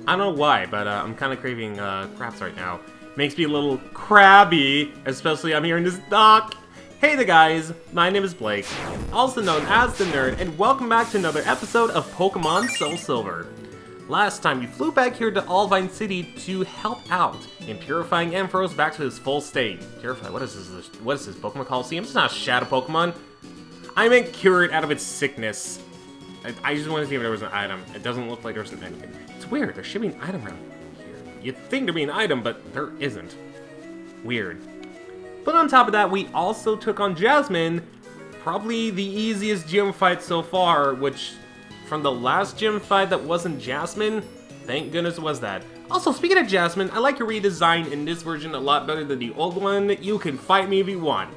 I don't know why, but I'm kind of craving crabs right now. Makes me a little crabby, especially I'm here in this dock. Hey there guys, my name is Blake, also known as The Nerd, and welcome back to another episode of Pokémon SoulSilver. Last time we flew back here to Allvine City to help out in purifying Ampharos back to his full state. Purify, what is this? What is this, Pokemon Coliseum? It's not a shadow Pokemon. I meant cure it out of its sickness. I just wanted to see if there was an item. It doesn't look like there's anything. It's weird, there should be an item around here. You'd think there'd be an item, but there isn't. Weird. But on top of that, we also took on Jasmine, probably the easiest gym fight so far, which, from the last gym fight that wasn't Jasmine, thank goodness was that. Also, speaking of Jasmine, I like your redesign in this version a lot better than the old one. You can fight me if you want.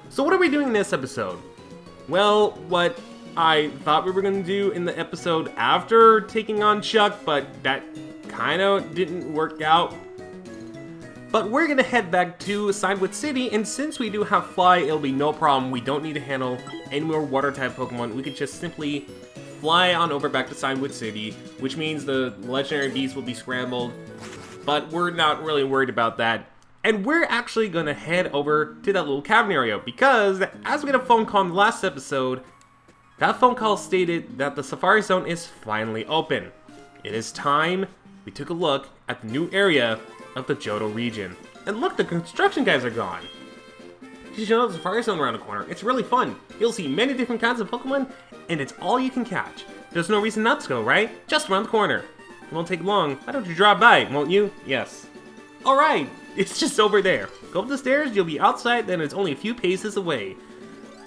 So what are we doing in this episode? Well, what I thought we were going to do in the episode after taking on Chuck, but that kind of didn't work out. But we're going to head back to Sidewood City, and since we do have Fly, it'll be no problem. We don't need to handle any more water-type Pokemon. We could just simply fly on over back to Sidewood City, which means the legendary beast will be scrambled, but we're not really worried about that. And we're actually going to head over to that little cavern area, because as we got a phone call in the last episode, that phone call stated that the Safari Zone is finally open. It is time we took a look at the new area of the Johto region. And look, the construction guys are gone. You should know the Safari Zone around the corner. It's really fun. You'll see many different kinds of Pokemon, and it's all you can catch. There's no reason not to go, right? Just around the corner. It won't take long. Why don't you drop by, won't you? Yes. Alright, it's just over there. Go up the stairs, you'll be outside, then it's only a few paces away.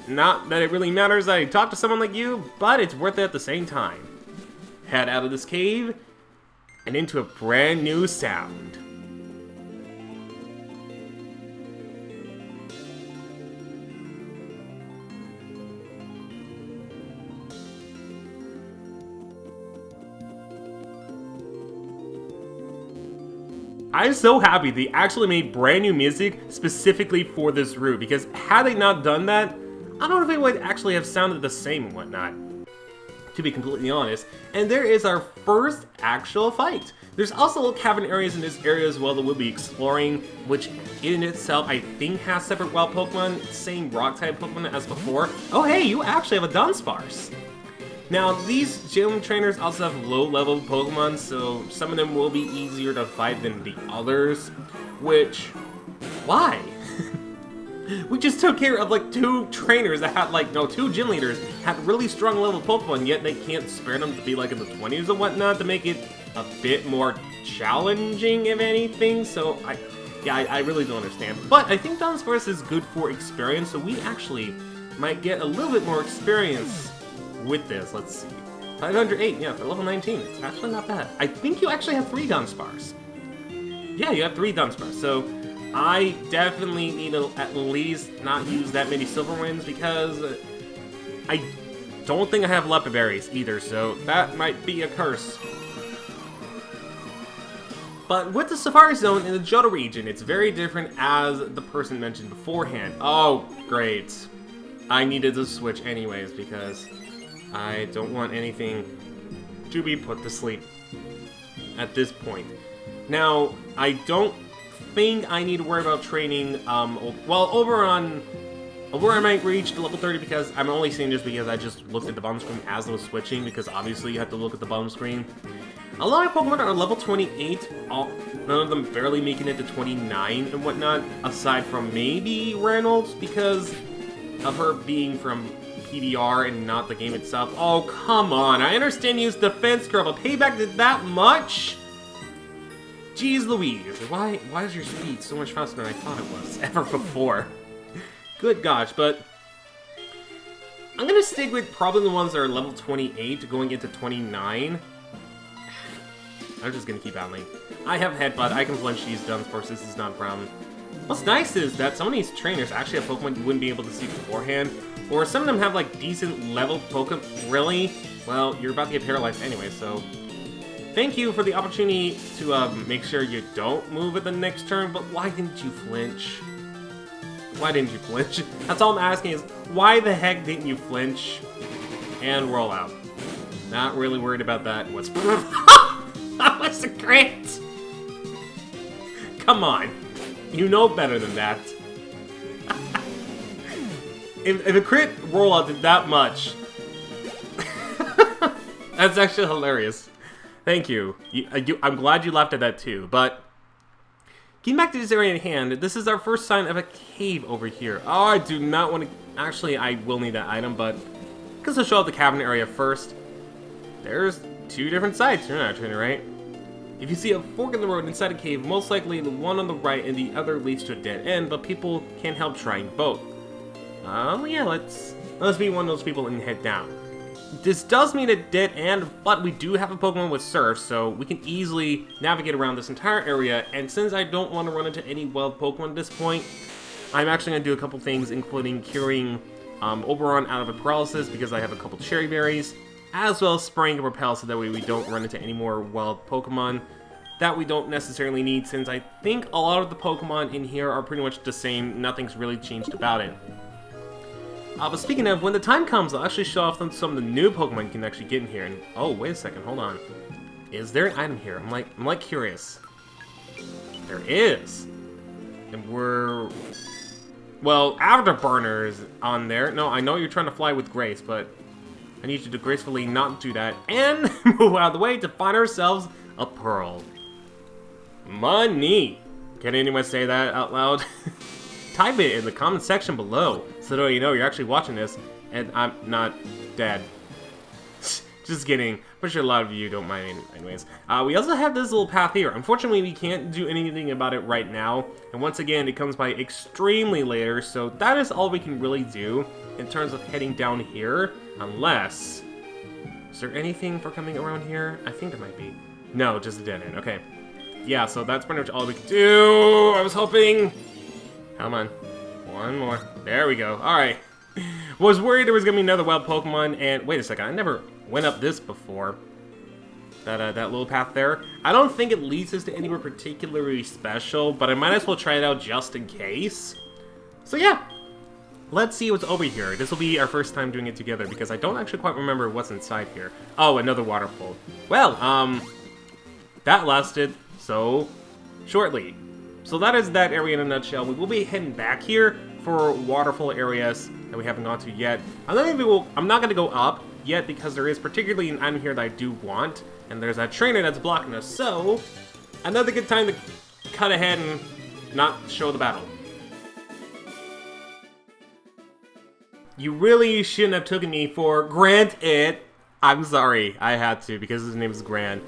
Not that it really matters that I talk to someone like you, but it's worth it at the same time. Head out of this cave, and into a brand new sound. I'm so happy they actually made brand new music specifically for this route, because had they not done that, I don't know if it would actually have sounded the same and whatnot, to be completely honest. And there is our first actual fight. There's also little cavern areas in this area as well that we'll be exploring, which in itself I think has separate wild Pokemon, same rock type Pokemon as before. Oh hey, you actually have a Dunsparce. Now, these gym trainers also have low-level Pokemon, so some of them will be easier to fight than the others, which, why? We just took care of like two trainers that had two gym leaders had really strong level Pokemon, yet they can't spare them to be like in the 20s or whatnot to make it a bit more challenging, if anything, so I really don't understand. But I think Dunsparce is good for experience, so we actually might get a little bit more experience with this. Let's see. 508, yeah, for level 19. It's actually not bad. I think you actually have 3 Dunsparce. Yeah, you have 3 Dunsparce, so I definitely need to at least not use that many Silver Winds, because I don't think I have Leopard Berries either, so that might be a curse. But with the Safari Zone in the Johto region, it's very different, as the person mentioned beforehand. Oh, great. I needed to switch anyways, because I don't want anything to be put to sleep at this point. Now, I don't think I need to worry about training, well, over I might reach the level 30, because I'm only saying this because I just looked at the bottom screen as I was switching, because obviously you have to look at the bottom screen. A lot of Pokemon are level 28, none of them barely making it to 29 and whatnot, aside from maybe Reynolds, because of her being from PBR and not the game itself. Oh, come on. I understand you use defense curl, but Payback did that much? Jeez Louise. Why is your speed so much faster than I thought it was ever before? Good gosh, but I'm gonna stick with probably the ones that are level 28 going into 29. I'm just gonna keep battling. I have Headbutt. I can flinch these Dunsparce. This is not a problem. What's nice is that some of these trainers actually have Pokemon you wouldn't be able to see beforehand, or some of them have like decent level Pokemon. Really? Well, you're about to get paralyzed anyway, so thank you for the opportunity to make sure you don't move at the next turn, but why didn't you flinch? Why didn't you flinch? That's all I'm asking is, why the heck didn't you flinch and roll out? Not really worried about that whatsoever. was a crit! Come on. You know better than that. if a crit rollout did that much... That's actually hilarious. Thank you. I'm glad you laughed at that too, but... Getting back to this area in hand, this is our first sign of a cave over here. Oh, I do not want to... Actually, I will need that item, but... I guess I'll show out the cabin area first. There's 2 different sides. You're not trying to right. If you see a fork in the road inside a cave, most likely the one on the right and the other leads to a dead end, but people can't help trying both. Yeah, let's be one of those people and head down. This does mean a dead end, but we do have a Pokemon with Surf, so we can easily navigate around this entire area, and since I don't want to run into any wild Pokemon at this point, I'm actually going to do a couple things, including curing Oberon out of a paralysis because I have a couple cherry berries, as well as spraying a repel so that way we don't run into any more wild Pokemon that we don't necessarily need, since I think a lot of the Pokemon in here are pretty much the same. Nothing's really changed about it. But speaking of, when the time comes, I'll actually show off some of the new Pokemon you can actually get in here. And oh, wait a second, hold on. Is there an item here? I'm like curious. There is. And we're... Well, Afterburner is on there. No, I know you're trying to fly with grace, but I need you to gracefully not do that and move out of the way to find ourselves a pearl. Money. Can anyone say that out loud? Type it in the comment section below so that you know you're actually watching this and I'm not dead. Just kidding. I'm sure a lot of you don't mind anyways. We also have this little path here. Unfortunately, we can't do anything about it right now. And once again, it comes by extremely later, so that is all we can really do in terms of heading down here. Unless... Is there anything for coming around here? I think there might be. No, just a dead end. Okay. Yeah, so that's pretty much all we can do. I was hoping... Come on. One more. There we go. Alright. Was worried there was going to be another wild Pokemon, and... Wait a second, I never went up this before. That little path there. I don't think it leads us to anywhere particularly special, but I might as well try it out just in case. So yeah. Let's see what's over here. This will be our first time doing it together, because I don't actually quite remember what's inside here. Oh, another waterfall. Well, that lasted so shortly. So that is that area in a nutshell. We will be heading back here for waterfall areas that we haven't gone to yet. I'm not going to go up yet because there is particularly an item here that I do want. And there's that trainer that's blocking us. So, another good time to cut ahead and not show the battle. You really shouldn't have taken me for Granted. I'm sorry, I had to because his name is Grant.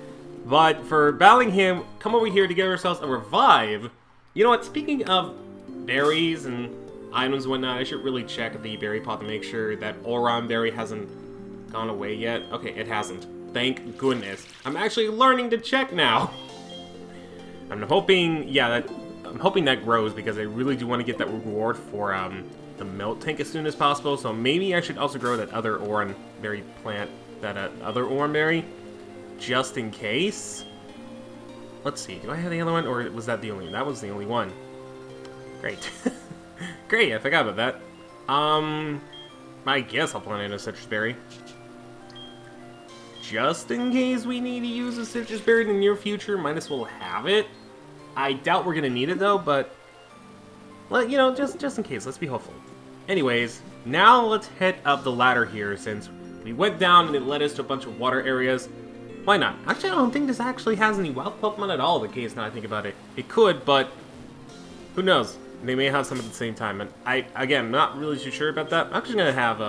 But for battling him, come over here to get ourselves a revive. You know what, speaking of berries and items and whatnot, I should really check the berry pot to make sure that Oron berry hasn't gone away yet. Okay, it hasn't. Thank goodness. I'm actually learning to check now. I'm hoping, yeah, I'm hoping that grows because I really do want to get that reward for the milk tank as soon as possible. So maybe I should also grow that other Oron berry plant, that other Oron berry, just in case. Let's see, do I have the other one, or was that the only one? That was the only one. Great. Great, I forgot about that. I guess I'll plant in a citrus berry. Just in case we need to use a citrus berry in the near future, might as well have it. I doubt we're gonna need it though, but... well, you know, just in case, let's be hopeful. Anyways, now let's head up the ladder here, since we went down and it led us to a bunch of water areas. Why not? Actually, I don't think this actually has any wild Pokemon at all, in case now I think about it. It could, but who knows? They may have some at the same time. And again, not really too sure about that. I'm actually going to have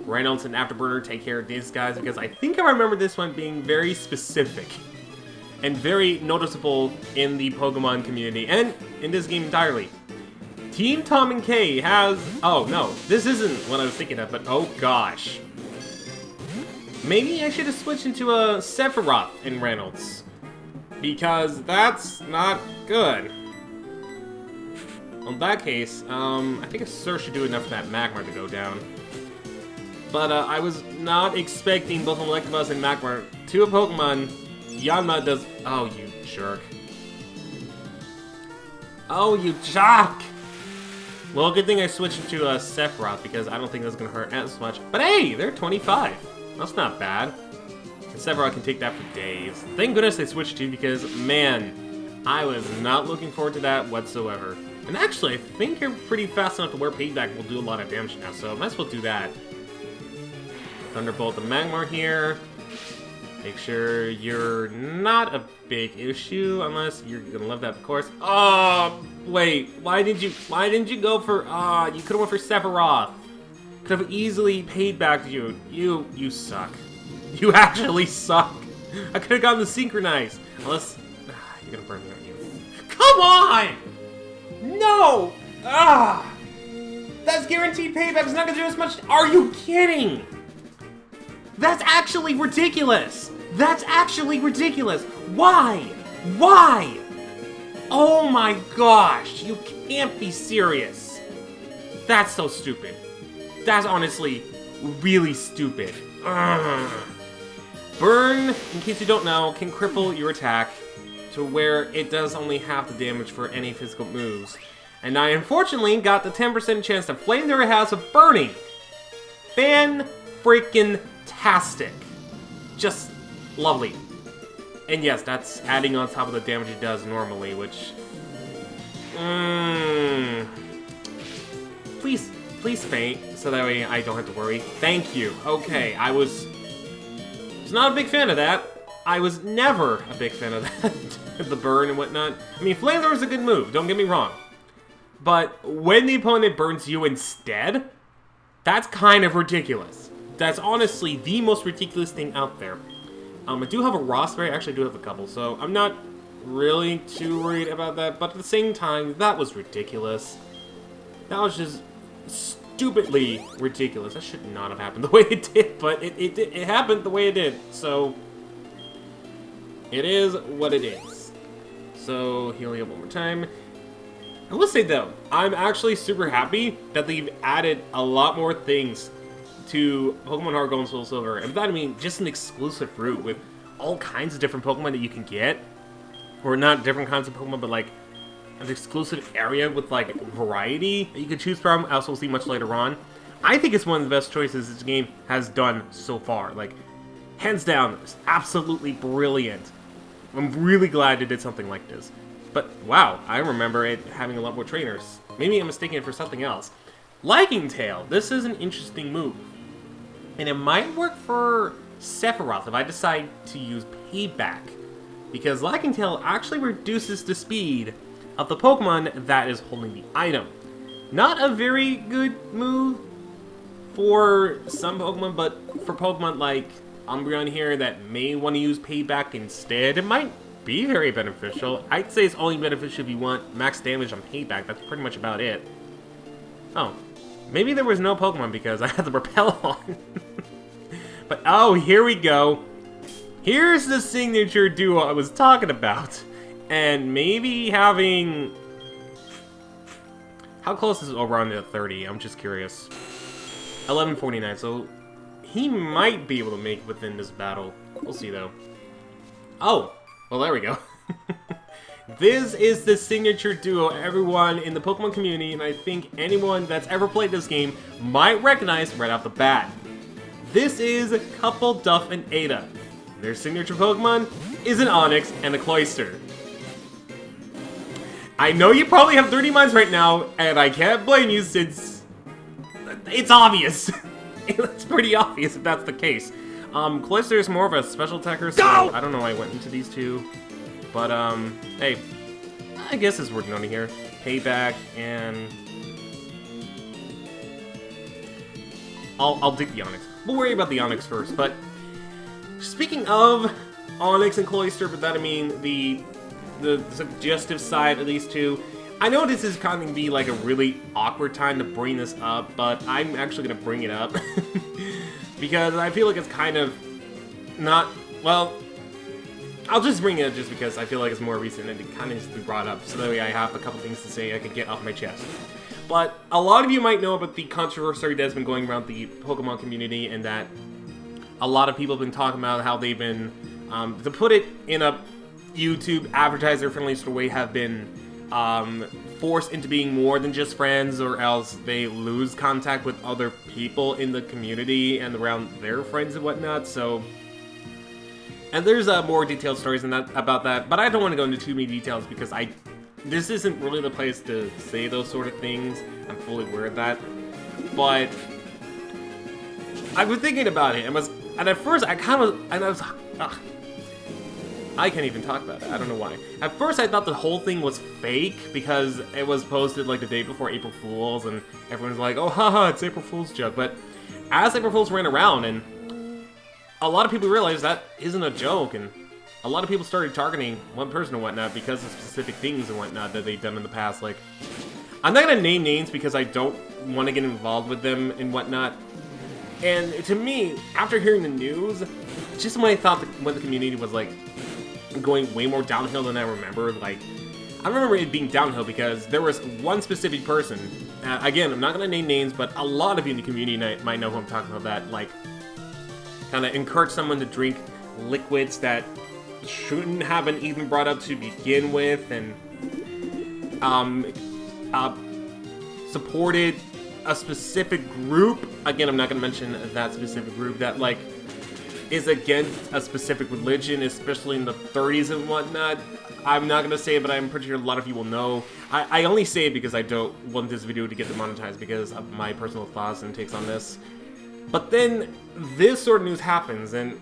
Reynolds and Afterburner take care of these guys, because I think I remember this one being very specific and very noticeable in the Pokemon community and in this game entirely. Team Tom and Kay has... oh, no. This isn't what I was thinking of, but oh gosh. Maybe I should have switched into a Sephiroth in Reynolds, because that's not good. In that case, I think a Surf should do enough for that Magmar to go down. But I was not expecting both Electabuzz and Magmar to a Pokemon. Yanma does... oh, you jerk. Oh, you jock! Well, good thing I switched into a Sephiroth, because I don't think that's going to hurt as much. But hey, they're 25. That's not bad. Sephiroth can take that for days. Thank goodness they switched to, because, man, I was not looking forward to that whatsoever. And actually, I think you're pretty fast enough to where Payback will do a lot of damage now, so I might as well do that. Thunderbolt the Magmar here. Make sure you're not a big issue, unless you're gonna love that, of course. Oh, wait, why didn't you go for, you could've went for Sephiroth. Could have easily paid back to you. You suck. You actually suck. I could have gotten the Synchronize. Unless, you're gonna burn me, aren't you? Come on! No! That's guaranteed payback. It's not gonna do as much. Are you kidding? That's actually ridiculous. That's actually ridiculous. Why? Why? Oh my gosh. You can't be serious. That's so stupid. That's honestly really stupid. Ugh. Burn, in case you don't know, can cripple your attack to where it does only half the damage for any physical moves. And I unfortunately got the 10% chance to flame their house of burning. Fan-freaking-tastic. Just lovely. And yes, that's adding on top of the damage it does normally, which... Please faint, so that way I don't have to worry. Thank you. Okay, I was not a big fan of that. I was never a big fan of that. The burn and whatnot. I mean, Flamethrower is a good move, don't get me wrong. But when the opponent burns you instead, that's kind of ridiculous. That's honestly the most ridiculous thing out there. I do have a raw spray, actually I do have a couple, so I'm not really too worried about that, but at the same time, that was ridiculous. That was just stupidly ridiculous. That should not have happened the way it did, but it happened the way it did, so it is what it is. So, healing up one more time. I will say though, I'm actually super happy that they've added a lot more things to Pokemon Heart Gold and SoulSilver. And by that I mean just an exclusive route with all kinds of different Pokemon that you can get. Or not different kinds of Pokemon, but like an exclusive area with like variety that you can choose from, as we'll see much later on. I think it's one of the best choices this game has done so far. Like, hands down, it's absolutely brilliant. I'm really glad they did something like this. But wow, I remember it having a lot more trainers. Maybe I'm mistaking it for something else. Lightning Tail, this is an interesting move. And it might work for Sephiroth if I decide to use Payback. Because Lightning Tail actually reduces the speed of the Pokemon that is holding the item. Not a very good move for some Pokemon, but for Pokemon like Umbreon here that may want to use Payback instead, it might be very beneficial. I'd say it's only beneficial if you want max damage on Payback. That's pretty much about it. Oh, maybe there was no Pokemon because I had the Repel on. But oh, here we go. Here's the signature duo I was talking about. And maybe having... How close is Oberon to 30? I'm just curious. 1149, so he might be able to make it within this battle. We'll see though. Oh, well there we go. This is the signature duo everyone in the Pokemon community, and I think anyone that's ever played this game might recognize right off the bat. This is Couple Duff and Ada. Their signature Pokemon is an Onix and a Cloyster. I know you probably have 30 minds right now, and I can't blame you since it's obvious. It's pretty obvious if that's the case. Cloyster is more of a special attacker, so I don't know why I went into these two. But, hey, I guess it's worth noting here. Payback, and... I'll dig the Onix. We'll worry about the Onix first, but... Speaking of Onix and Cloyster, but that I mean the suggestive side of these two, I know this is kind of going to be like a really awkward time to bring this up, but I'm actually going to bring it up. Because I feel like it's kind of not, well, I'll just bring it up just because I feel like it's more recent and it kind of needs to be brought up, so that way I have a couple things to say I can get off my chest. But a lot of you might know about the controversy that's been going around the Pokemon community, and that a lot of people have been talking about how they've been, to put it in a YouTube advertiser-friendly sort of way, have been forced into being more than just friends, or else they lose contact with other people in the community and around their friends and whatnot. So And there's more detailed stories about that, but I don't want to go into too many details because this isn't really the place to say those sort of things. I'm fully aware of that. But I was thinking about it, and at first I can't even talk about it. I don't know why. At first I thought the whole thing was fake because it was posted like the day before April Fool's, and everyone's like, oh haha, it's April Fool's joke. But as April Fool's ran around, and a lot of people realized that isn't a joke, and a lot of people started targeting one person and whatnot because of specific things and whatnot that they've done in the past. Like, I'm not gonna name names because I don't want to get involved with them and whatnot. And to me, after hearing the news, just when I thought when the community was like going way more downhill than I remember, like, I remember it being downhill because there was one specific person, again, I'm not gonna name names, but a lot of you in the community might know who I'm talking about, that like kind of encouraged someone to drink liquids that shouldn't have been even brought up to begin with, and supported a specific group. Again, I'm not going to mention that specific group that like is against a specific religion, especially in the 30s and whatnot. I'm not going to say it, but I'm pretty sure a lot of you will know. I only say it because I don't want this video to get demonetized because of my personal thoughts and takes on this. But then this sort of news happens, and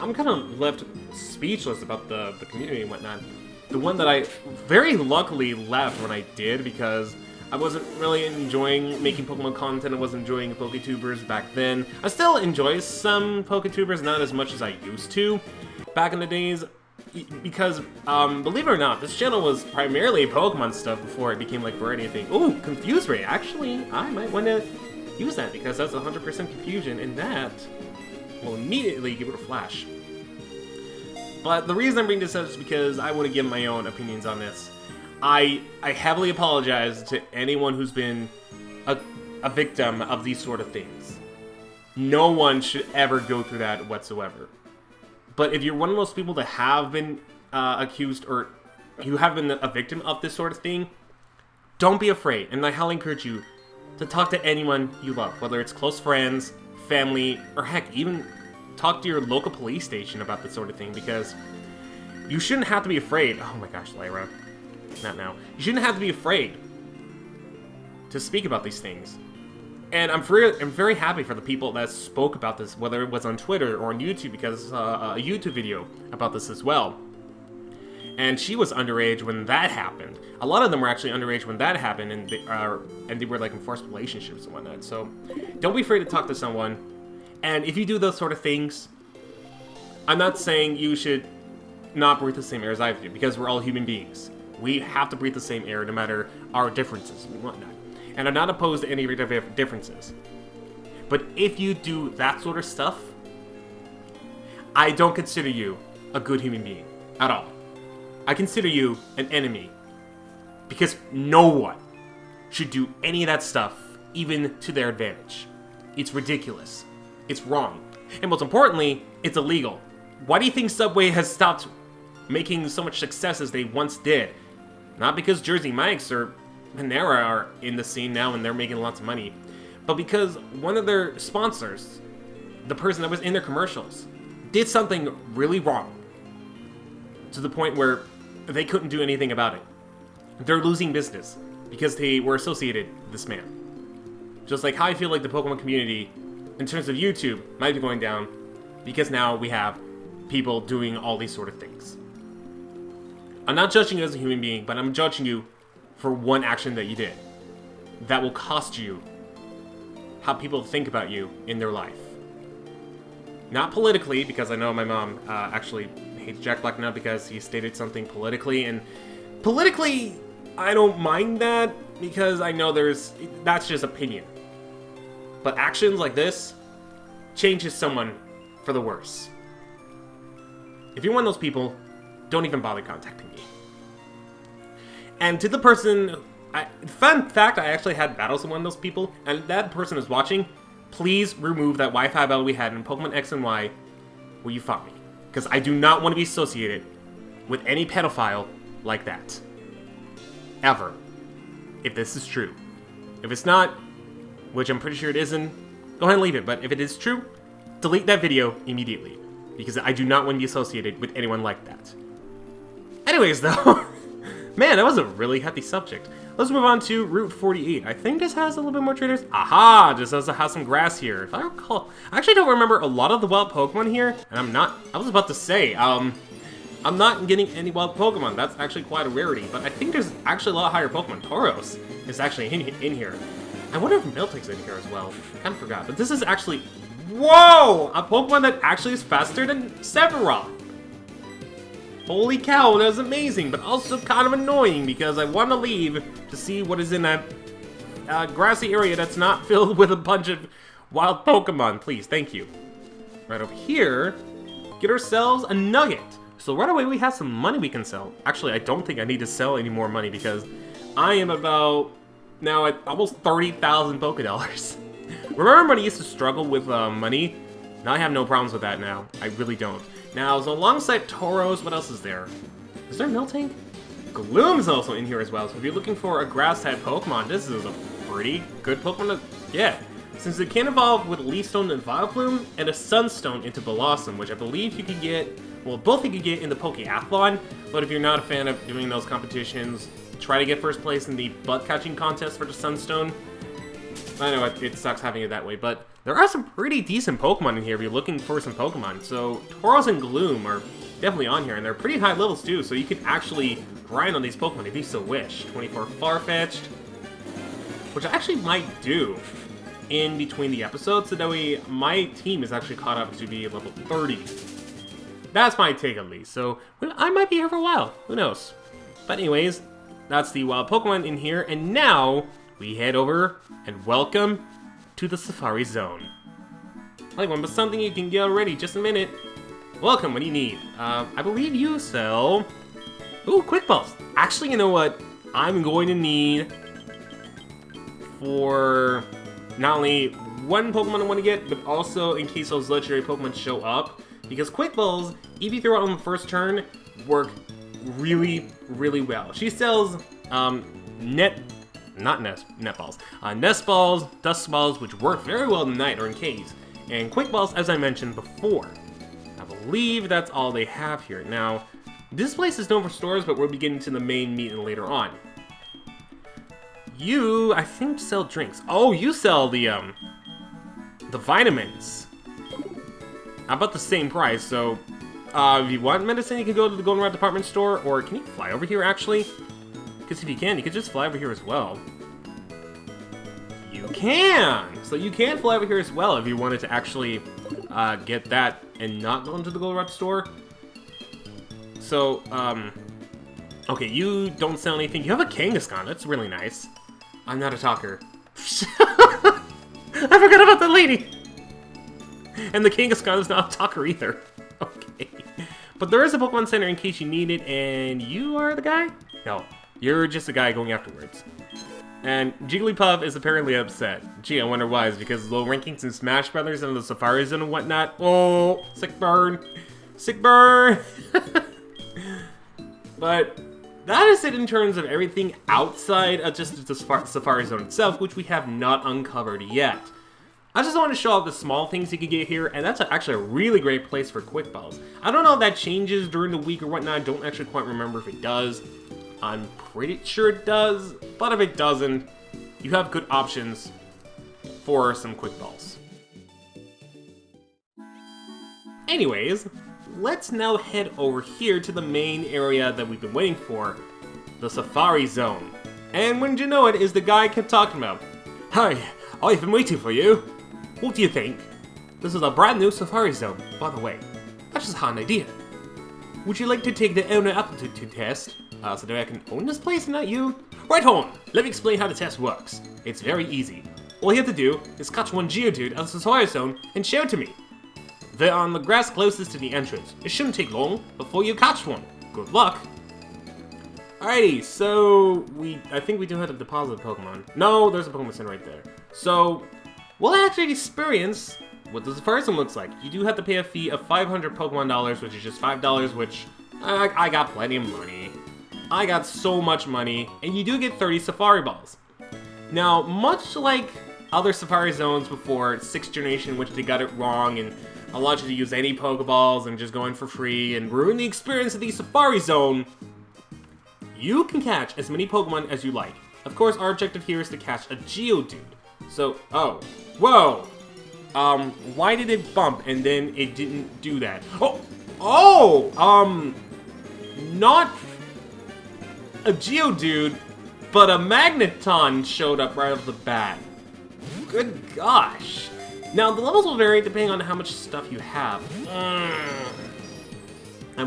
I'm kind of left speechless about the community and whatnot. The one that I very luckily left when I did because I wasn't really enjoying making Pokemon content. I wasn't enjoying PokeTubers back then. I still enjoy some PokeTubers, not as much as I used to back in the days. Because, believe it or not, this channel was primarily Pokemon stuff before it became like variety thing. Ooh, Confuse Ray. Actually, I might want to use that because that's 100% confusion, and that will immediately give it a flash. But the reason I'm bringing this up is because I want to give my own opinions on this. I heavily apologize to anyone who's been a victim of these sort of things. No one should ever go through that whatsoever. But if you're one of those people that have been accused or you have been a victim of this sort of thing, don't be afraid. And I highly encourage you to talk to anyone you love, whether it's close friends, family, or heck, even talk to your local police station about this sort of thing, because you shouldn't have to be afraid. Oh my gosh, Lyra. Not now. You shouldn't have to be afraid to speak about these things. And I'm very happy for the people that spoke about this, whether it was on Twitter or on YouTube, because a YouTube video about this as well. And she was underage when that happened. A lot of them were actually underage when that happened, and they were like in forced relationships and whatnot. So don't be afraid to talk to someone. And if you do those sort of things, I'm not saying you should not breathe the same air as I do, because we're all human beings. We have to breathe the same air no matter our differences and whatnot. And I'm not opposed to any differences. But if you do that sort of stuff, I don't consider you a good human being at all. I consider you an enemy. Because no one should do any of that stuff, even to their advantage. It's ridiculous. It's wrong. And most importantly, it's illegal. Why do you think Subway has stopped making so much success as they once did? Not because Jersey Mike's or Panera are in the scene now and they're making lots of money, but because one of their sponsors, the person that was in their commercials, did something really wrong to the point where they couldn't do anything about it. They're losing business because they were associated with this man. Just like how I feel like the Pokemon community, in terms of YouTube, might be going down because now we have people doing all these sort of things. I'm not judging you as a human being, but I'm judging you for one action that you did that will cost you how people think about you in their life. Not politically, because I know my mom actually hates Jack Black now because he stated something politically, and politically I don't mind that because I know that's just opinion. But actions like this changes someone for the worse. If you're one of those people, don't even bother contacting me. And to the person, fun fact, I actually had battles with one of those people, and that person is watching, please remove that Wi-Fi battle we had in Pokemon X and Y where you fought me. Because I do not want to be associated with any pedophile like that. Ever. If this is true. If it's not, which I'm pretty sure it isn't, go ahead and leave it. But if it is true, delete that video immediately. because I do not want to be associated with anyone like that. Anyways, though, man, that was a really hefty subject. Let's move on to Route 48. I think this has a little bit more traders. Aha! This also has some grass here. If I recall, I actually don't remember a lot of the wild Pokemon here, and I was about to say, I'm not getting any wild Pokemon. That's actually quite a rarity, but I think there's actually a lot higher Pokemon. Tauros is actually in here. I wonder if Miltank's in here as well. I kind of forgot, but this is actually, whoa! A Pokemon that actually is faster than Sephiroth. Holy cow, that was amazing, but also kind of annoying because I want to leave to see what is in that grassy area that's not filled with a bunch of wild Pokemon. Please, thank you. Right over here, get ourselves a nugget. So right away we have some money we can sell. Actually, I don't think I need to sell any more money because I am about now at almost 30,000 Pokédollars. Remember when I used to struggle with money? Now I have no problems with that now. I really don't. Now, so alongside Tauros, what else is there? Is there Miltank? Gloom's also in here as well, so if you're looking for a grass-type Pokemon, this is a pretty good Pokemon to get. Since it can evolve with Leaf Stone and Vileplume, and a Sunstone into Blossom, which I believe you could get, well, both you could get in the Pokeathlon, but if you're not a fan of doing those competitions, try to get first place in the butt-catching contest for the Sunstone. I know it sucks having it that way, but there are some pretty decent Pokemon in here if you're looking for some Pokemon. So Tauros and Gloom are definitely on here, and they're pretty high levels too, so you can actually grind on these Pokemon if you so wish. 24 Farfetch'd, which I actually might do in between the episodes, so that way my team is actually caught up to be level 30. That's my take at least, so I might be here for a while, who knows. But anyways, that's the wild Pokemon in here, and now we head over and welcome to the Safari Zone. Like one, but something you can get already, just a minute. Welcome, what do you need? I believe you sell... Ooh, Quick Balls. Actually, you know what? I'm going to need for not only one Pokemon I want to get, but also in case those legendary Pokemon show up. Because Quick Balls, if you throw it on the first turn, work really, really well. She sells Nest Balls, Dust Balls, which work very well in night or in caves, and Quick Balls, as I mentioned before. I believe that's all they have here. Now, this place is known for stores, but we'll be getting to the main meeting later on. You, I think, sell drinks. Oh, you sell the vitamins. About the same price, so if you want medicine, you can go to the Goldenrod department store, or can you fly over here, actually? Because if you can, you could just fly over here as well. You can! So you can fly over here as well if you wanted to actually get that and not go into the Goldenrod store. So, okay, you don't sell anything. You have a Kangaskhan, that's really nice. I'm not a talker. I forgot about that lady! And the Kangaskhan is not a talker either. Okay. But there is a Pokemon Center in case you need it, and you are the guy? No. You're just a guy going afterwards. And Jigglypuff is apparently upset. Gee, I wonder why. Is because low rankings in Smash Brothers and the Safari Zone and whatnot? Oh, sick burn. Sick burn. But that is it in terms of everything outside of just the Safari Zone itself, which we have not uncovered yet. I just want to show off the small things you can get here, and that's actually a really great place for Quick Balls. I don't know if that changes during the week or whatnot. I don't actually quite remember if it does. I'm pretty sure it does, but if it doesn't, you have good options for some Quick Balls. Anyways, let's now head over here to the main area that we've been waiting for, the Safari Zone. And wouldn't you know it, is the guy I kept talking about. Hi, I've been waiting for you. What do you think? This is a brand new Safari Zone, by the way. I just had an idea. Would you like to take the owner aptitude test? So that I can own this place and not you? Right on! Let me explain how the test works. It's very easy. All you have to do is catch one Geodude out of the Safari Zone and show it to me. They're on the grass closest to the entrance. It shouldn't take long before you catch one. Good luck! Alrighty, so I think we do have to deposit a Pokemon. No, there's a Pokemon Center right there. So, we'll actually experience what the Safari Zone looks like. You do have to pay a fee of 500 Pokemon dollars, which is just $5, which I got plenty of money. I got so much money, and you do get 30 Safari Balls. Now, much like other Safari Zones before 6th generation, which they got it wrong, and allows you to use any Pokeballs and just go in for free and ruin the experience of the Safari Zone, you can catch as many Pokemon as you like. Of course, our objective here is to catch a Geodude. So, oh, whoa! Why did it bump and then it didn't do that? Not a Geodude, but a Magneton showed up right off the bat. Good gosh. Now, the levels will vary depending on how much stuff you have. I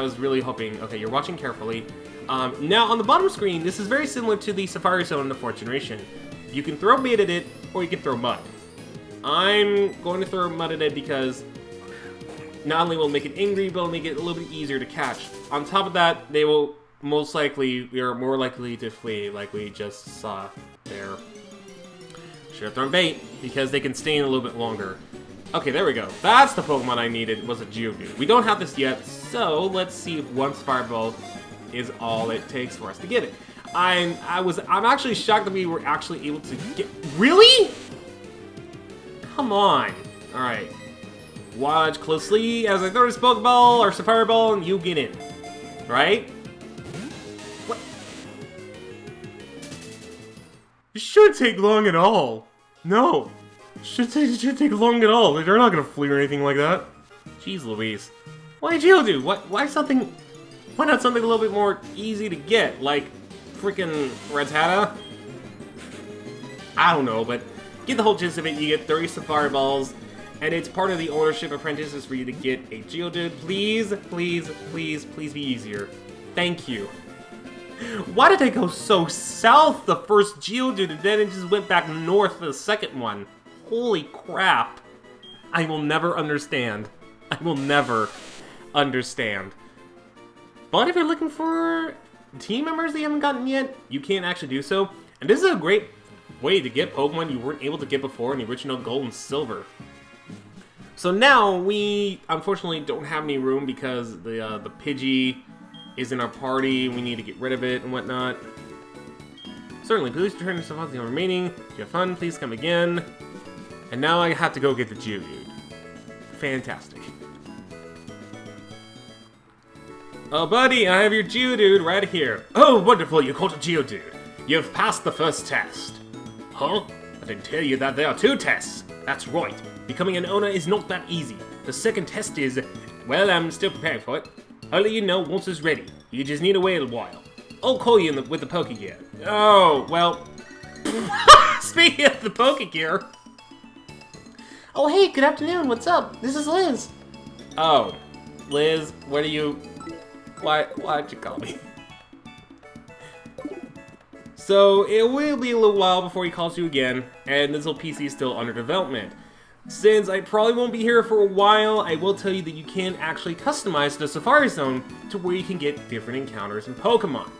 was really hoping. Okay, you're watching carefully. Now, on the bottom screen, this is very similar to the Safari Zone in the 4th generation. You can throw bait at it, or you can throw mud. I'm going to throw mud at it because not only will it make it angry, but it'll make it a little bit easier to catch. On top of that, they will most likely, we are more likely to flee, like we just saw there. Should have thrown bait, because they can stay in a little bit longer. Okay, there we go. That's the Pokemon I needed, was a Geodude. We don't have this yet, so let's see if one Fireball is all it takes for us to get it. I'm actually shocked that we were actually able to get... Really? Come on. Alright. Watch closely as I throw this Pokeball or Safari Ball and you get in. Right? What? It shouldn't take long at all. No. It shouldn't take long at all. They're not gonna flee or anything like that. Jeez Louise. Why Geodude? Why something... Why not something a little bit more easy to get? Like freaking Rattata? I don't know, but get the whole gist of it. You get 30 Safari Balls, and it's part of the ownership apprentices for you to get a Geodude. Please, please, please, please be easier. Thank you. Why did they go so south the first Geodude, and then it just went back north the second one? Holy crap. I will never understand. I will never understand. But if you're looking for team members that you haven't gotten yet, you can actually do so. And this is a great way to get Pokemon you weren't able to get before in the original Gold and Silver. So now we unfortunately don't have any room because the Pidgey is in our party. We need to get rid of it and whatnot. Certainly, please return yourself on the remaining. If you have fun, please come again. And now I have to go get the Geodude. Fantastic. Oh, buddy, I have your Geodude right here. Oh, wonderful, you caught a Geodude. You've passed the first test. Huh? I didn't tell you that there are 2 tests. That's right. Becoming an owner is not that easy. The second test is... Well, I'm still preparing for it. I'll let you know once it's ready. You just need to wait a while. I'll call you with the Pokegear. Oh, well... Speaking of the Pokegear... Oh, hey, good afternoon. What's up? This is Liz. Oh, Liz, what are you... Why'd you call me? So, it will be a little while before he calls you again, and this little PC is still under development. Since I probably won't be here for a while, I will tell you that you can actually customize the Safari Zone to where you can get different encounters and Pokemon.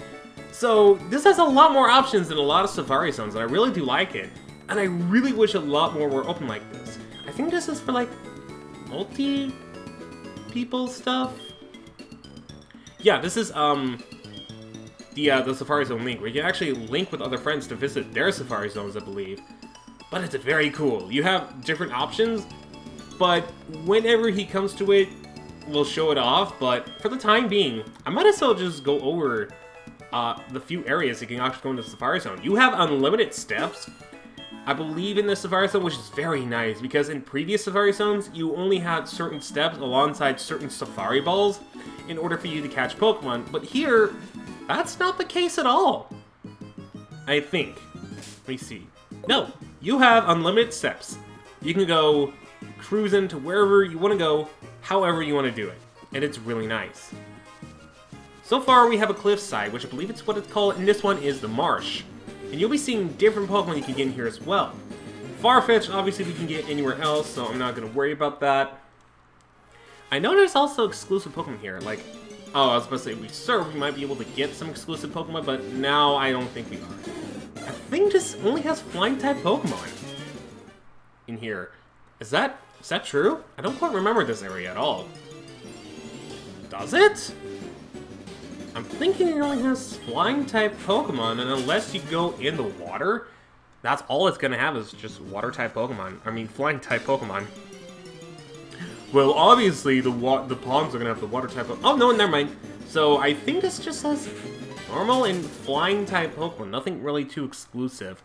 So, this has a lot more options than a lot of Safari Zones, and I really do like it. And I really wish a lot more were open like this. I think this is for, like, multi-people stuff? Yeah, this is, the Safari Zone link, where you can actually link with other friends to visit their Safari Zones, I believe. But it's very cool. You have different options, but whenever he comes to it, we'll show it off. But for the time being, I might as well just go over the few areas you can actually go into the Safari Zone. You have unlimited steps, I believe, in the Safari Zone, which is very nice, because in previous Safari Zones, you only had certain steps alongside certain Safari Balls in order for you to catch Pokemon. But here, that's not the case at all. I think. Let me see. No, you have unlimited steps. You can go cruising to wherever you want to go, however you want to do it. And it's really nice. So far, we have a cliffside, which I believe it's what it's called, and this one is the marsh. And you'll be seeing different Pokemon you can get in here as well. Farfetch, obviously, we can get anywhere else, so I'm not going to worry about that. I know there's also exclusive Pokemon here, like... Oh, I was supposed to say, we might be able to get some exclusive Pokemon, but now I don't think we are. I think this only has Flying-type Pokemon in here. Is that true? I don't quite remember this area at all. Does it? I'm thinking it only has Flying-type Pokemon, and unless you go in the water, that's all it's gonna have is just Water-type Pokemon. I mean, Flying-type Pokemon. Well, obviously the ponds are gonna have the water type of. Oh no, never mind. So I think this just says normal and flying type Pokemon. Nothing really too exclusive.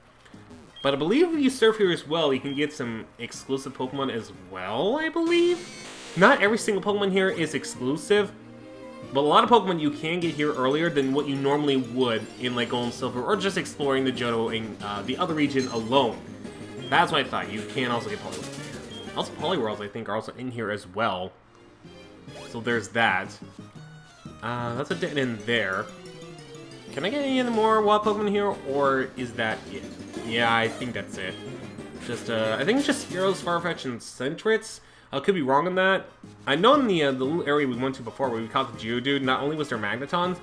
But I believe if you surf here as well, you can get some exclusive Pokemon as well. I believe. Not every single Pokemon here is exclusive. But a lot of Pokemon you can get here earlier than what you normally would in like Gold and Silver, or just exploring the Johto and the other region alone. That's what I thought. You can also get Poliwhirls here. Also, Poliwhirls I think are also in here as well. So there's that. That's a dead end there. Can I get any more wild Pokemon here, or is that it? Yeah, I think that's it. Just I think it's just Spearows, Farfetch, and Sentryts. I could be wrong on that. I know in the little area we went to before where we caught the Geodude, not only was there Magnetons,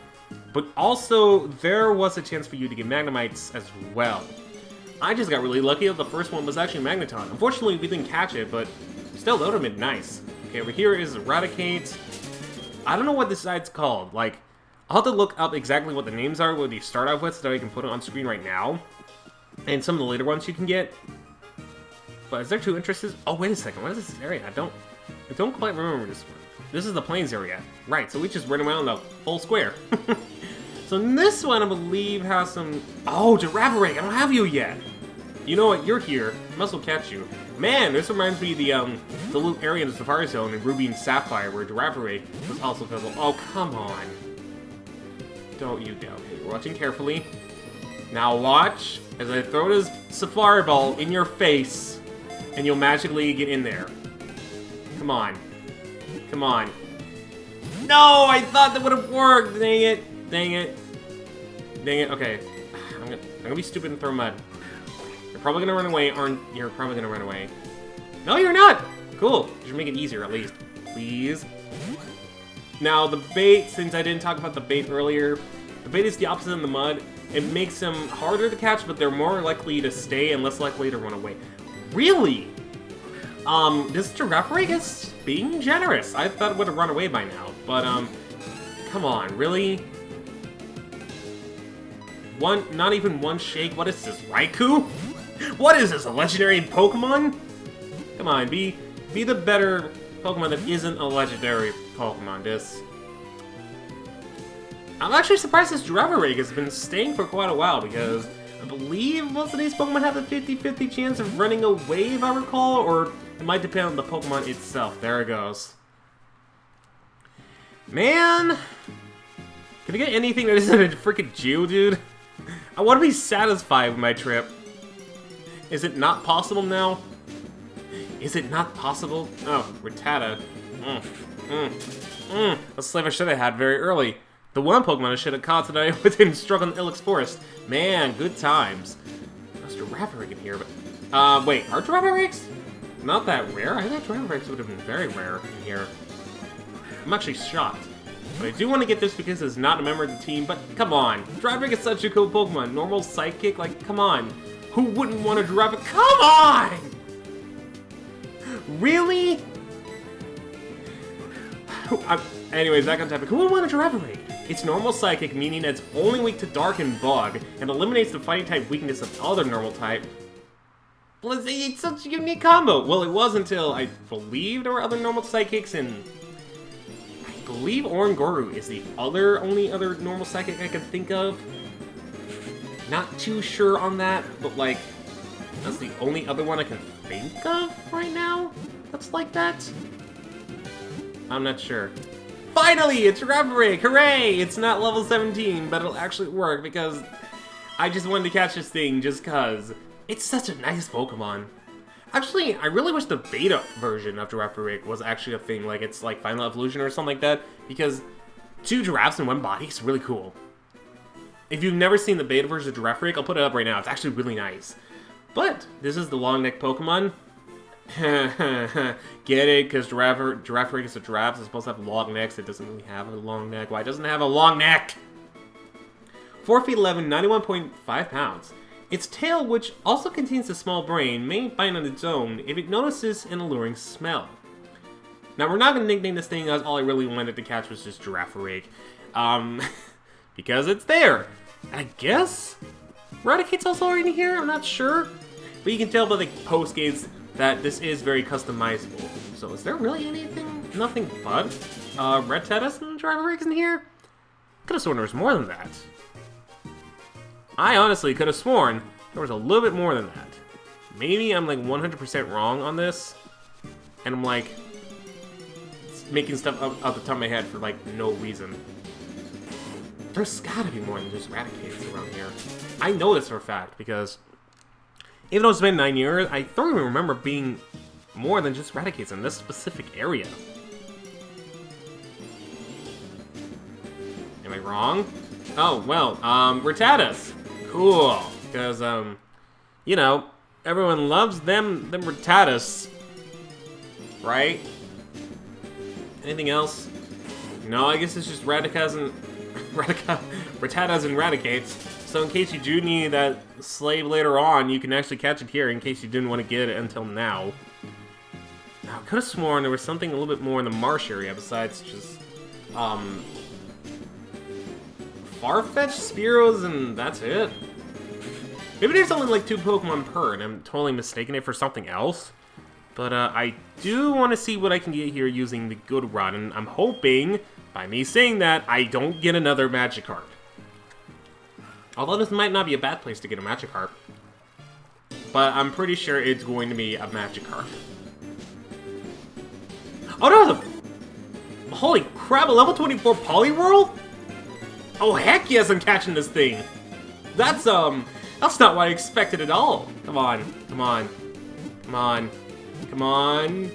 but also there was a chance for you to get Magnemites as well. I just got really lucky that the first one was actually Magneton. Unfortunately, we didn't catch it, but still, that would have been nice. Okay, over here is Eradicate. I don't know what this side's called. Like, I'll have to look up exactly what the names are, what they start off with, so that I can put it on screen right now. And some of the later ones you can get. But is there two entrances? Oh, wait a second. What is this area? I don't quite remember this one. This is the plains area. Right, so we just run around the full square. So this one, I believe, has some... Oh, Girafarig! I don't have you yet! You know what? You're here. I must as well catch you. Man, this reminds me of the little area in the Safari Zone in Ruby and Sapphire where Girafarig was also visible. Oh, come on. Don't you doubt me. We're watching carefully. Now watch as I throw this Safari Ball in your face, and you'll magically get in there. Come on. Come on. No! I thought that would have worked! Dang it. Dang it. Dang it. Okay. I'm gonna be stupid and throw mud. You're probably gonna run away, aren't you? You're probably gonna run away. No, you're not! Cool. You should make it easier, at least. Please. Now, the bait, since I didn't talk about the bait earlier, the bait is the opposite of the mud. It makes them harder to catch, but they're more likely to stay and less likely to run away. Really? This Girafarig is being generous. I thought it would have run away by now, but, come on, really? Not even one shake? What is this, Raikou? What is this, a legendary Pokemon? Come on, be the better Pokemon that isn't a legendary Pokemon. I'm actually surprised this Girafarig has been staying for quite a while, because I believe most of these Pokemon have a 50-50 chance of running away, if I recall, or it might depend on the Pokemon itself. There it goes. Man! Can I get anything that isn't a freaking Geodude? I want to be satisfied with my trip. Is it not possible now? Is it not possible? Oh, Rattata. A slave I should have had very early. The one Pokemon I should have caught today within Struggle in Ilex Forest. Man, good times. There's Girafarig in here, but... wait, are Girafarigs not that rare? I thought Girafarigs would have been very rare in here. I'm actually shocked. But I do want to get this because it's not a member of the team, but come on. Girafarig is such a cool Pokemon. Normal Psychic, like, come on. Who wouldn't want a Girafarig? Come on! Really? Anyways, back on topic. Who would want a Girafarig? It's normal Psychic, meaning that it's only weak to Dark and Bug, and eliminates the fighting type weakness of other normal type. It's such a unique combo. Well, it was until I believe there were other normal Psychics, and I believe Oranguru is the only other normal Psychic I can think of. Not too sure on that, but like, that's the only other one I can think of right now that's like that. I'm not sure. Finally, it's Girafarig! Hooray! It's not level 17, but it'll actually work because I just wanted to catch this thing just cause. It's such a nice Pokemon. Actually, I really wish the beta version of Girafarig was actually a thing, like it's like Final Evolution or something like that, because 2 giraffes in one body is really cool. If you've never seen the beta version of Girafarig, I'll put it up right now. It's actually really nice. But this is the long neck Pokemon. Get it? Because Girafarig is a giraffe. It's supposed to have long necks. It doesn't really have a long neck. Why doesn't it have a long neck? 4 feet 11, 91.5 pounds. Its tail, which also contains a small brain, may bite on its own if it notices an alluring smell. Now, we're not going to nickname this thing as all I really wanted to catch was just Girafarig. Because it's there. And I guess Eradicate's also already here? I'm not sure. But you can tell by the post gates that this is very customizable. So is there really anything? Nothing but red Tedus and driver rigs in here? Could have sworn there was more than that. I honestly could have sworn there was a little bit more than that. Maybe I'm like 100% wrong on this, and I'm like making stuff up the top of my head for like no reason. There's gotta be more than just Raticates around here. I know this for a fact because even though it's been 9 years, I thoroughly remember being more than just Raticates in this specific area. Am I wrong? Oh, well, Rattatas. Cool. Because, you know, everyone loves them Rattatas. Right? Anything else? No, I guess it's just Rattatas and Raticates. So in case you do need that slave later on, you can actually catch it here in case you didn't want to get it until now. Now, I could have sworn there was something a little bit more in the marsh area besides just, Farfetch'd, Spearows, and that's it. Maybe there's only like 2 Pokemon per, and I'm totally mistaking it for something else. But, I do want to see what I can get here using the Good Rod, and I'm hoping, by me saying that, I don't get another Magikarp. Although this might not be a bad place to get a Magikarp. But I'm pretty sure it's going to be a Magikarp. Oh, there was a... Holy crap, a level 24 Poliwhirl? Oh, heck yes, I'm catching this thing. That's not what I expected at all. Come on, come on, come on, come on.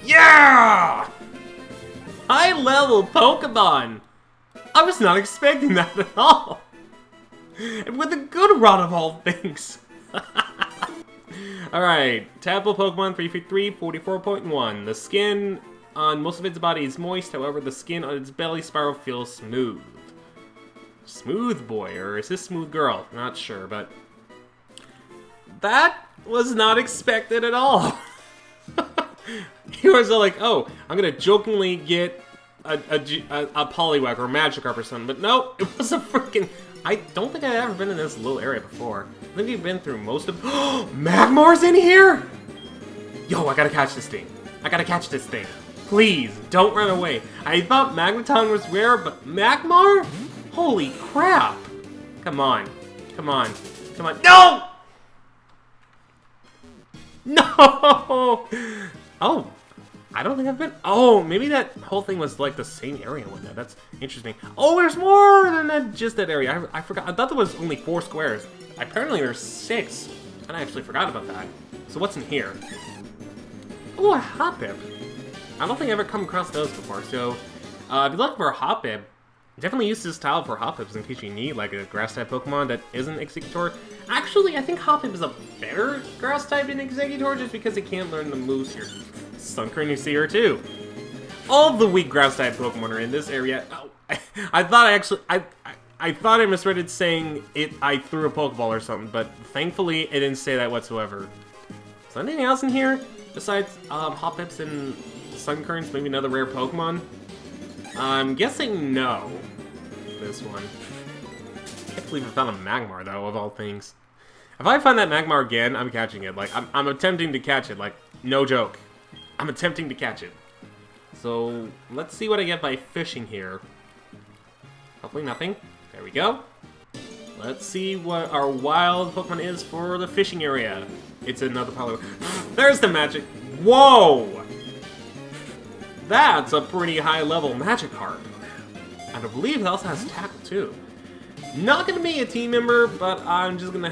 Yeah! High-level Pokemon. I was not expecting that at all. And with a Good Rod of all things. Alright, Tappable Pokemon 353, 44.1. The skin on most of its body is moist, however the skin on its belly spiral feels smooth. Smooth boy, or is this smooth girl? Not sure, but... That was not expected at all. He was like, oh, I'm gonna jokingly get a Poliwag or a Magikarp or something, but no, it was a freaking... I don't think I've ever been in this little area before. I think we've been through most of... Magmar's in here?! Yo, I gotta catch this thing. I gotta catch this thing. Please, don't run away. I thought Magneton was rare, but Magmar? Holy crap! Come on. Come on. Come on. No! No! Oh, I don't think I've been... Oh, maybe that whole thing was like the same area one day. That's interesting. Oh, there's more than that, just that area. I forgot. I thought there was only 4 squares. Apparently there's 6. And I actually forgot about that. So what's in here? Oh, a Hoppip. I don't think I've ever come across those before. So, if you're looking for a Hoppip, definitely use this tile for Hoppips in case you need like a grass-type Pokemon that isn't Exeggutor. Actually, I think Hoppip is a better grass-type than Exeggutor just because it can't learn the moves here. Sunkern, you see her too. All of the weak grass-type Pokemon are in this area. Oh, I thought I thought I misread it saying I threw a Pokeball or something, but thankfully it didn't say that whatsoever. Is there anything else in here besides Hoppips and Sunkerns? Maybe another rare Pokemon? I'm guessing no. This one. I can't believe I found a Magmar though, of all things. If I find that Magmar again, I'm catching it. Like I'm attempting to catch it. Like no joke. I'm attempting to catch it. So let's see what I get by fishing here. Hopefully nothing. There we go. Let's see what our wild Pokemon is for the fishing area. It's another Poliwhirl. There's the magic. Whoa! That's a pretty high level Magikarp. And I believe it also has tackle too. Not gonna be a team member, but I'm just gonna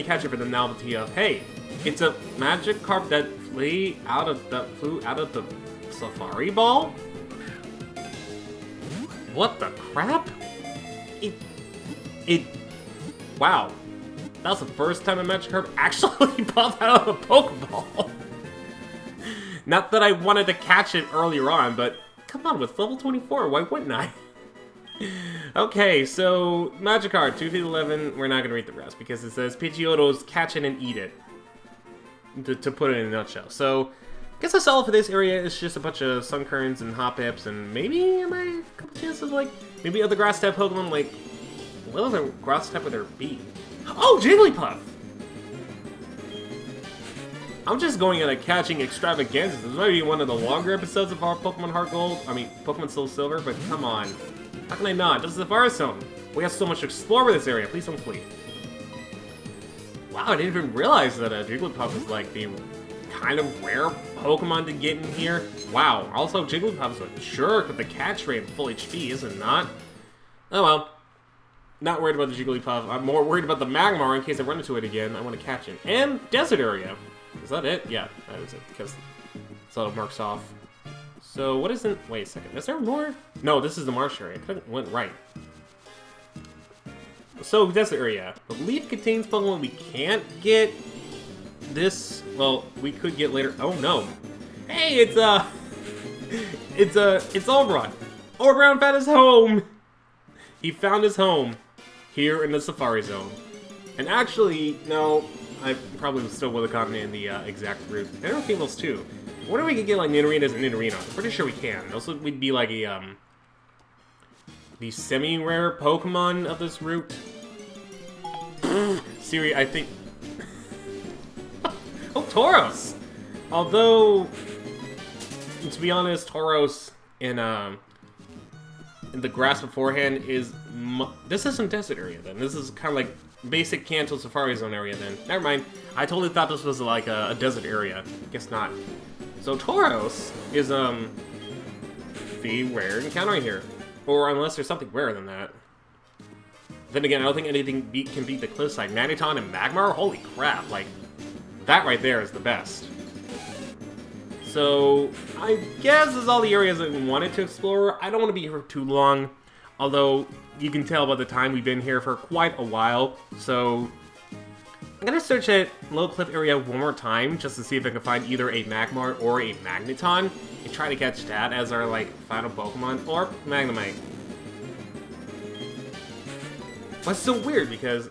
catch it for the novelty of, hey, it's a Magikarp that flew out of the Safari Ball? What the crap? Wow. That was the first time a Magikarp actually popped out of a Pokeball. Not that I wanted to catch it earlier on, but come on, with level 24, why wouldn't I? Okay, so Magikarp, 2-11, we're not going to read the rest because it says Pidgeotto's catch it and eat it. To put it in a nutshell. So, I guess that's all for this area. It's just a bunch of Sunkerns and Hoppips and maybe a couple chances like maybe other grass type Pokemon like what other grass type would there be? Oh, Jigglypuff! I'm just going on a catching extravaganza. This might be one of the longer episodes of our Pokemon Pokemon SoulSilver, but come on. How can I not? This is the Safari Zone. We have so much to explore with this area. Please don't flee. Wow, I didn't even realize that Jigglypuff is like the kind of rare Pokemon to get in here. Wow. Also, Jigglypuff's a jerk with the catch rate of full HP, is it not? Oh well. Not worried about the Jigglypuff. I'm more worried about the Magmar in case I run into it again. I want to catch it. And Desert Area. Is that it? Yeah, that is it. Because that's all it marks off. So, what isn't... Wait a second. Is there more? No, this is the marsh area. I couldn't went right. So, Desert Area. The leaf contains Pokemon we can't get. This... Well, we could get later. Oh, no. Hey, it's Oberon. Oberon found his home! He found his home here in the Safari Zone. And actually, no, I probably still would have gotten in the exact route. And there are females too. I wonder if we could get like Nidorinas and Nidorinos. I'm pretty sure we can. Also, we'd be like a the semi-rare Pokemon of this route. Siri, I think. Oh, Tauros. Although, to be honest, Tauros in the grass beforehand is... This isn't Desert Area, then. This is kind of like basic Kanto Safari Zone area, then. Never mind. I totally thought this was like a desert area. Guess not. So Tauros is, the rare encounter here. Or unless there's something rarer than that. Then again, I don't think anything can beat the Cliffside. Magneton and Magmar? Holy crap, like, that right there is the best. So, I guess this is all the areas that we wanted to explore. I don't want to be here for too long, although you can tell by the time we've been here for quite a while. So, I'm going to search at Low Cliff area one more time, just to see if I can find either a Magmar or a Magneton, and try to catch that as our, like, final Pokemon, or Magnemite. What's so weird, because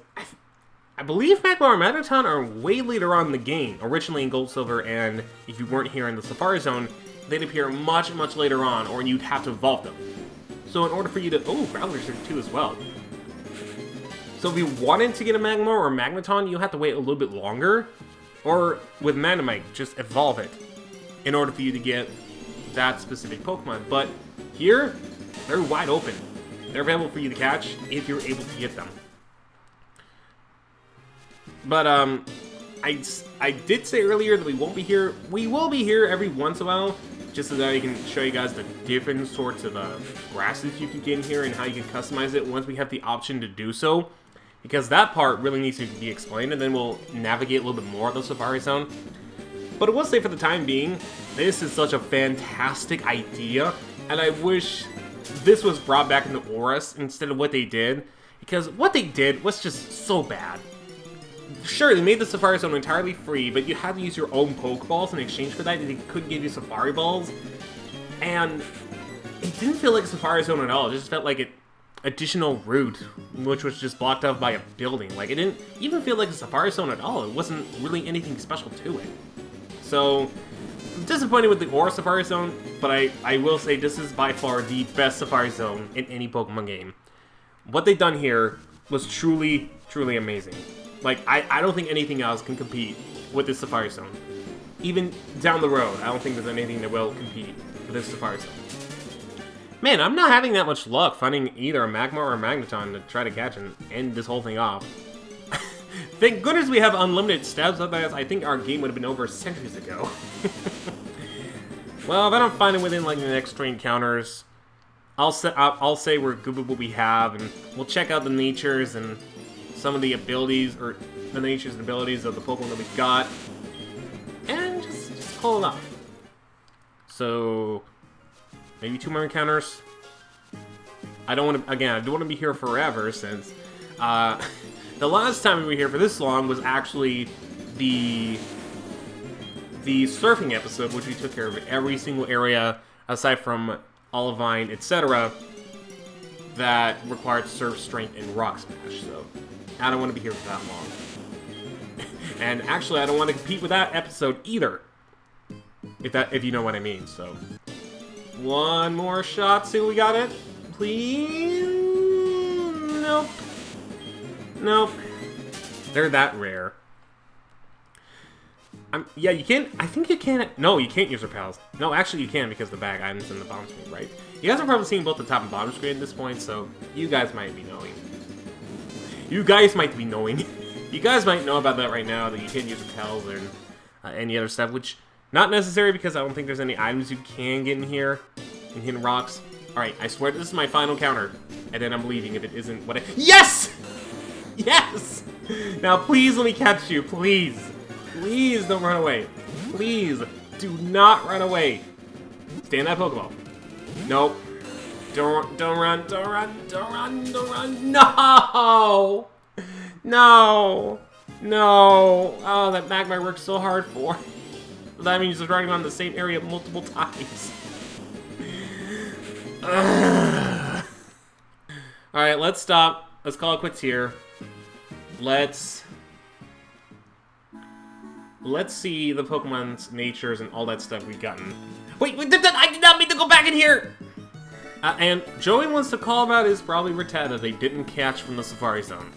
I believe Magmar and Magneton are way later on in the game, originally in Gold, Silver, and if you weren't here in the Safari Zone, they'd appear much, much later on, or you'd have to evolve them. So in order for you to... Oh, Growlers are too as well. So if you wanted to get a Magmar or a Magneton, you'll have to wait a little bit longer, or with Magnemite, just evolve it, in order for you to get that specific Pokemon. But here, they're wide open. They're available for you to catch if you're able to get them. But, I did say earlier that we won't be here. We will be here every once in a while, just so that I can show you guys the different sorts of grasses you can get in here and how you can customize it once we have the option to do so. Because that part really needs to be explained, and then we'll navigate a little bit more of the Safari Zone. But I will say for the time being, this is such a fantastic idea, and I wish this was brought back into ORAS instead of what they did, because what they did was just so bad. Sure, they made the Safari Zone entirely free, but you had to use your own Pokeballs in exchange for that, and they couldn't give you Safari Balls. And it didn't feel like a Safari Zone at all, it just felt like an additional route, which was just blocked off by a building. Like, it didn't even feel like a Safari Zone at all, it wasn't really anything special to it. So, I'm disappointed with the Aura Safari Zone, but I will say this is by far the best Safari Zone in any Pokemon game. What they've done here was truly, truly amazing. Like, I don't think anything else can compete with this Safari Zone. Even down the road, I don't think there's anything that will compete with this Safari Zone. Man, I'm not having that much luck finding either a Magmar or a Magneton to try to catch and end this whole thing off. Thank goodness we have unlimited steps, otherwise I think our game would have been over centuries ago. Well, if I don't find it within like the next 3 encounters, I'll say we're good with what we have, and we'll check out the natures and some of the abilities, or the natures and abilities of the Pokemon that we've got, and just call it off. So, maybe 2 more encounters. I don't want to, again, I don't want to be here forever, since the last time we were here for this long was actually the surfing episode, which we took care of every single area, aside from Olivine, etc., that required Surf, Strength, and Rock Smash, so I don't want to be here for that long. And actually, I don't want to compete with that episode either, if you know what I mean, so. One more shot, see if we got it. Please? Nope. Nope. They're that rare. Yeah, you can't. I think you can't. No, you can't use repels. No, actually, you can because the bag items in the bottom screen, right? You guys are probably seeing both the top and bottom screen at this point, so you guys might be knowing. You guys might be knowing. You guys might know about that right now, that you can't use repels or any other stuff, which not necessary because I don't think there's any items you can get in here, in hidden rocks. Alright, I swear this is my final counter, and then I'm leaving if it isn't what I— Yes! Yes! Now please let me catch you, please. Please don't run away. Please do not run away. Stay in that Pokeball. Nope. Don't run, don't run, don't run, don't run. No! No! No! Oh, that Magmar worked so hard for. That means it's running on the same area multiple times. Alright, let's stop. Let's call it quits here. Let's see the Pokemon's natures and all that stuff we've gotten. Wait, I did not mean to go back in here! And Joey wants to call about his probably Rattata they didn't catch from the Safari Zone.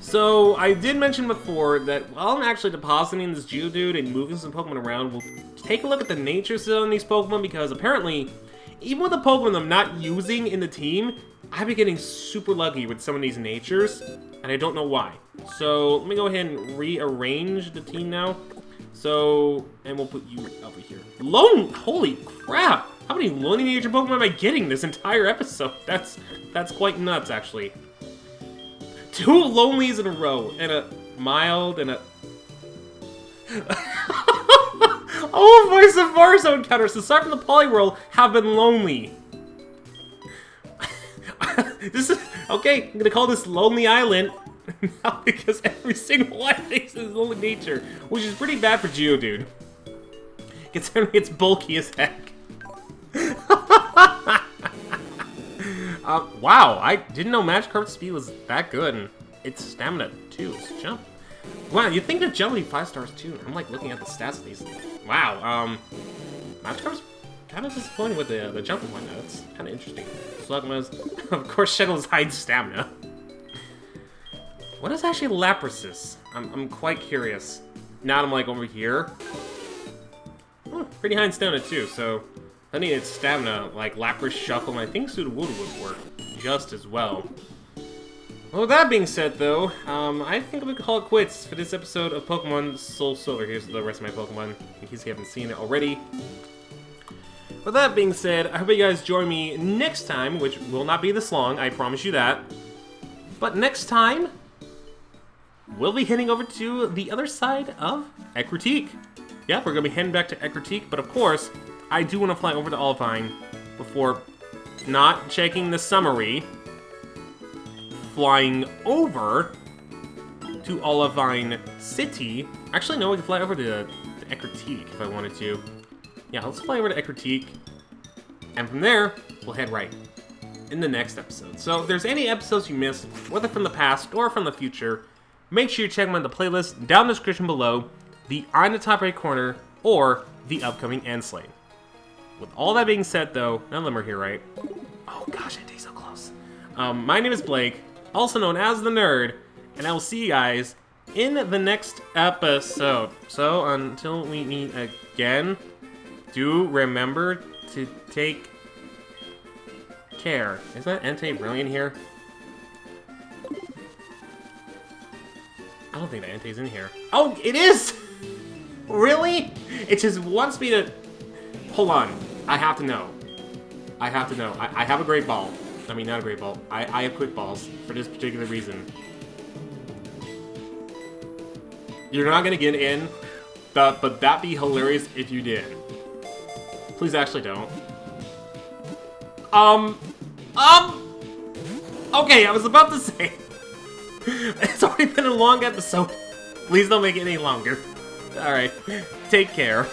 So, I did mention before that while I'm actually depositing this Geodude and moving some Pokemon around, we'll take a look at the nature zone in these Pokemon because apparently, even with the Pokemon I'm not using in the team, I've been getting super lucky with some of these natures, and I don't know why. So, let me go ahead and rearrange the team now. So, and we'll put you over here. Holy crap! How many lonely nature Pokemon am I getting this entire episode? That's quite nuts, actually. 2 lonelies in a row, and a mild, and a... All of my Safari Zone encounters, aside from the Poliwhirl, have been lonely. This is... Okay, I'm gonna call this Lonely Island. Now because every single one thinks it's lonely nature, which is pretty bad for Geodude. Considering it's bulky as heck. Wow, I didn't know Magikarp's speed was that good, and its stamina too. It's jump. Wow, you'd think the jump would be 5 stars too. I'm like looking at the stats of these. Wow, Magikarp's kind of disappointed with the jump and whatnot. That's kind of interesting. Slugma's, of course, Shadows hides stamina. What is actually Lapras's? I'm quite curious. Now I'm like over here. Oh, pretty high in stamina too, so I need its stamina, like Lapras, Shuckle, and I think Sudowoodo would work just as well. Well, with that being said, though, I think we can call it quits for this episode of Pokemon SoulSilver. Here's the rest of my Pokemon, in case you haven't seen it already. With that being said, I hope you guys join me next time, which will not be this long, I promise you that. But next time, we'll be heading over to the other side of Ecruteak. Yeah, we're going to be heading back to Ecruteak, but of course, I do want to fly over to Olivine before not checking the summary, flying over to Olivine City. Actually, no, we can fly over to Ecruteak if I wanted to. Yeah, let's fly over to Ecruteak, and from there, we'll head right in the next episode. So if there's any episodes you missed, whether from the past or from the future, make sure you check them in the playlist down in the description below, the on the top right corner, or the upcoming Endslane. With all that being said, though, none of them are here, right? Oh gosh, I stay so close. My name is Blake, also known as the Nerd, and I will see you guys in the next episode. So until we meet again, do remember to take care. Is that Entei Brilliant here? I don't think that Entei's in here. Oh, it is! Really? It just wants me to... Hold on. I have to know. I have to know. I have a great ball. I mean, not a great ball. I have quick balls for this particular reason. You're not gonna get in, but that'd be hilarious if you did. Please actually don't. Okay, I was about to say... It's already been a long episode. Please don't make it any longer. Alright, take care.